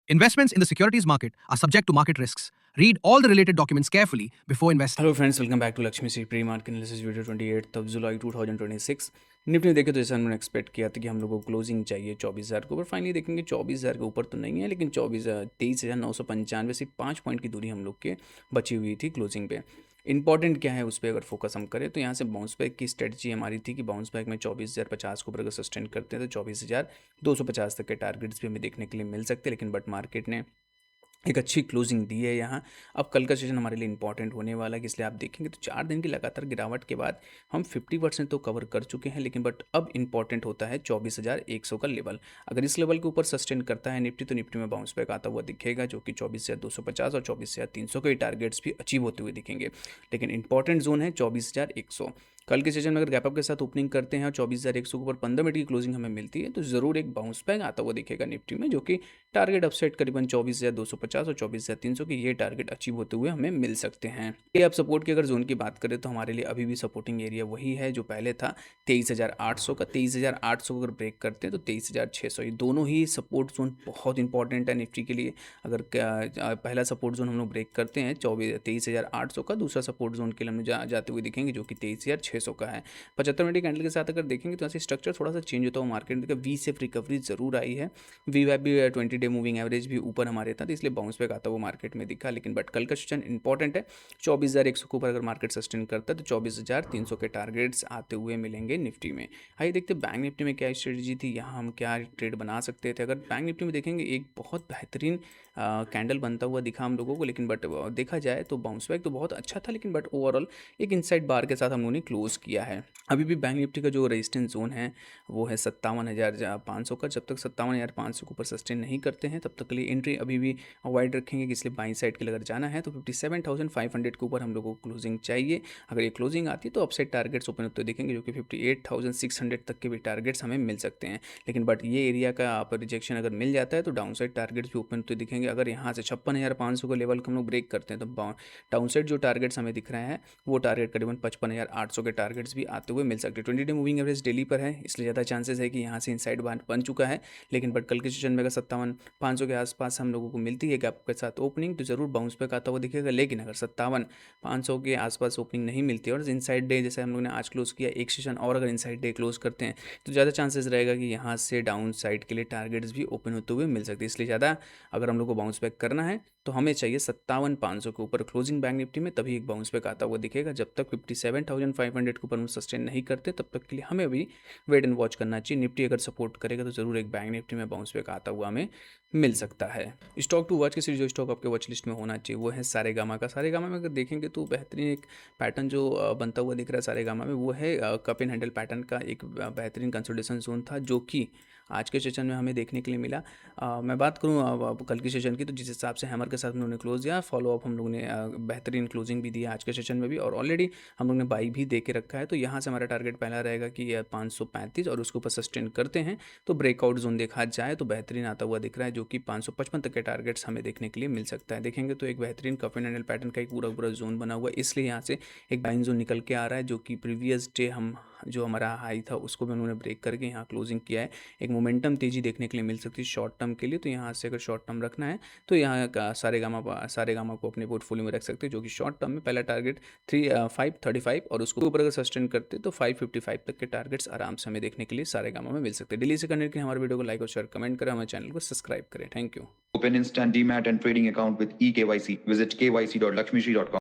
Investments in the securities market are subject to market risks. Read all the related documents carefully before investing. Hello friends, welcome back to Lakshmi C pre market analysis video 28 July 2026। Nifty में देखे तो जैसा हमने expect किया था कि हम लोगों को क्लोजिंग चाहिए 24,000 के ऊपर। फाइनली देखेंगे 24,000 के ऊपर तो नहीं है, लेकिन 23,995 सिर्फ 5 पॉइंट की दूरी हम लोग के बची हुई थी क्लोजिंग पे। इंपॉर्टेंट क्या है उस पर अगर फोकस हम करें तो यहाँ से बाउंस बैक की स्ट्रेटजी हमारी थी कि बाउंस बैक में 24,050 के ऊपर अगर सस्टेन करते हैं तो 24,250 तक के टारगेट्स भी हमें देखने के लिए मिल सकते हैं, लेकिन बट मार्केट ने एक अच्छी क्लोजिंग दी है यहाँ। अब कल का सेशन हमारे लिए इंपॉर्टेंट होने वाला है, इसलिए आप देखेंगे तो 4 दिन की लगातार गिरावट के बाद हम 50% तो कवर कर चुके हैं, लेकिन बट अब इंपॉर्टेंट होता है 24,100 का लेवल। अगर इस लेवल के ऊपर सस्टेन करता है निफ्टी तो निफ्टी में बाउंस बैक आता हुआ दिखेगा, जो कि 24,250 और 24,300 के टारगेट्स भी अचीव होते हुए दिखेंगे। लेकिन इंपॉर्टेंट जोन है 24,100। कल के सेशन में अगर गैपअप के साथ ओपनिंग करते हैं और 24,100 के ऊपर 15 मिनट की क्लोजिंग हमें मिलती है तो ज़रूर एक बाउंस बैक आता हुआ दिखेगा निफ्टी में, जो कि टारगेट अपसेट करीबन 24,250 और 24,300 के ये टारगेट अचीव होते हुए हमें मिल सकते हैं। ये अब सपोर्ट की अगर जोन की बात करें तो हमारे लिए अभी भी सपोर्टिंग एरिया वही है जो पहले था 23,800 का। 23,800 को अगर ब्रेक करते हैं तो 23,600, ये दोनों ही सपोर्ट जोन बहुत इंपॉर्टेंट है निफ्टी के लिए। अगर पहला सपोर्ट जोन हम लोग ब्रेक करते हैं 23,800 का, दूसरा सपोर्ट जोन के लिए हम जाते हुए दिखेंगे जो कि 23,600 का है। 75 मिनट कैंडल के साथ अगर देखेंगे तो ऐसे स्ट्रक्चर थोड़ा सा चेंज होता है मार्केट का। वी सेफ रिकवरी जरूर आई है, वी वैप भी 20 डे मूविंग एवरेज भी ऊपर हमारे था, तो इसलिए बाउंस बैक आता हुआ मार्केट में दिखा। लेकिन बट कल का सेशन इंपॉर्टेंट है, 24,100 के ऊपर अगर मार्केट सस्टेन करता है तो 24,300 के टारगेट्स आते हुए मिलेंगे निफ्टी में। आइए देखते हैं बैंक निफ्टी में क्या स्ट्रेटजी थी, यहाँ हम क्या ट्रेड बना सकते थे। अगर बैंक निफ्टी में देखेंगे एक बहुत बेहतरीन कैंडल बनता हुआ दिखा हम लोगों को, लेकिन बट देखा जाए तो बाउंस बैक तो बहुत अच्छा था, लेकिन बट ओवरऑल एक इनसाइड बार के साथ हम लोगों ने क्लोज किया है। अभी भी बैंक निफ्टी का जो रेजिस्टेंस जोन है वो है 57,500 का। जब तक 57,500 के ऊपर सस्टेन नहीं करते हैं तब तक के लिए एंट्री अभी भी अवॉइड रखेंगे, कि इसलिए बाई साइड के लिए अगर जाना है तो 57,500 के ऊपर हम लोगों को क्लोजिंग चाहिए। अगर ये क्लोजिंग आती है तो अपसाइड टारगेट्स ओपन होते देखेंगे, जो कि 58,600 तक के भी टारगेट्स हमें मिल सकते हैं। लेकिन बट ये एरिया का आप रिजेक्शन अगर मिल जाता है तो डाउन साइड टारगेट्स भी ओपन होते दिखेंगे। अगर यहाँ से 56,500 के लेवल को हम लोग ब्रेक करते हैं तो डाउन साइड जो टारगेट्स हमें दिख रहे हैं वो टारगेट करीबन 55,800 के टारगेट्स भी आते हुए मिल सकते हैं। 20 डे मूविंग एवरेज डेली पर है, इसलिए ज़्यादा चांसेस है कि यहाँ से इनसाइड बन चुका है। लेकिन बट कल के सेशन में अगर 57,500 के आसपास हम लोगों को मिलती है गैप के साथ ओपनिंग तो ज़रूर बाउंस बैक आता हुआ दिखेगा। लेकिन अगर 57,500 के आसपास ओपनिंग नहीं मिलती है और इनसाइड डे जैसे हम लोगों ने आज क्लोज किया एक सेशन और अगर इनसाइड डे क्लोज करते हैं तो ज़्यादा चांसेस रहेगा कि यहाँ से डाउन साइड के लिए टारगेट्स भी ओपन होते हुए मिल सकते हैं। इसलिए ज़्यादा अगर हम लोग को बाउंस बैक करना है तो हमें चाहिए 57,500 के ऊपर क्लोजिंग बैंक निफ्टी में, तभी एक बाउंस बैक आता हुआ दिखेगा। जब तक 57,500 के ऊपर हम सस्टेन नहीं करते तब तक के लिए हमें अभी वेट एंड वॉच करना चाहिए। निफ्टी अगर सपोर्ट करेगा तो ज़रूर एक बैंक निफ्टी में बाउंस बैक आता हुआ हमें मिल सकता है। स्टॉक टू वॉच की सीरीज जो स्टॉक आपके वॉच लिस्ट में होना चाहिए वो है सारेगामा का। सारेगामा में अगर देखेंगे तो बेहतरीन एक पैटर्न जो बनता हुआ दिख रहा है सारेगामा में वो है कप एंड हैंडल पैटर्न का एक बेहतरीन कंसोलिडेशन जोन था, जो कि आज के सेशन में हमें देखने के लिए मिला। मैं बात करूँ कल के सेशन की तो जिस हिसाब से हैमर के साथ हम लोगों ने क्लोज किया, फॉलो अप हम लोगों ने बेहतरीन क्लोजिंग भी दी आज के सेशन में भी, और ऑलरेडी हम लोग ने बाई भी दे के रखा है। तो यहाँ से हमारा टारगेट पहला रहेगा कि 535 और उसके ऊपर सस्टेन करते हैं तो ब्रेकआउट जोन देखा जाए तो बेहतरीन आता हुआ दिख रहा है, जो कि 555 तक के टारगेट्स हमें देखने के लिए मिल सकता है। देखेंगे तो एक बेहतरीन कप एंड हैंडल पैटर्न का एक पूरा पूरा जोन बना हुआ है, इसलिए यहाँ से एक बाइंग जोन निकल के आ रहा है, जो कि प्रीवियस डे हम जो हमारा हाई था उसको भी उन्होंने ब्रेक करके यहाँ क्लोजिंग किया है। एक मोमेंटम तेजी देखने के लिए मिल सकती है शॉर्ट टर्म के लिए, तो यहाँ से अगर शॉर्ट टर्म रखना है तो यहाँ का सारेगामा को अपने पोर्टफोलियो में रख सकते हैं, जो कि शॉर्ट टर्म में पहला टारगेट 535 और उसको ऊपर अगर सस्टेन करते तो 555 तक के टारगेट्स आराम से हमें देखने के लिए सारेगामा में मिल सकते हैं। दिल्ली से करने के लिए हमारे वीडियो को लाइक और शेयर कमेंट करें, हमारे चैनल को सब्सक्राइब करें। Thank you. Open instant demat and trading account with eKYC. Visit kyc.lakshmishri.com.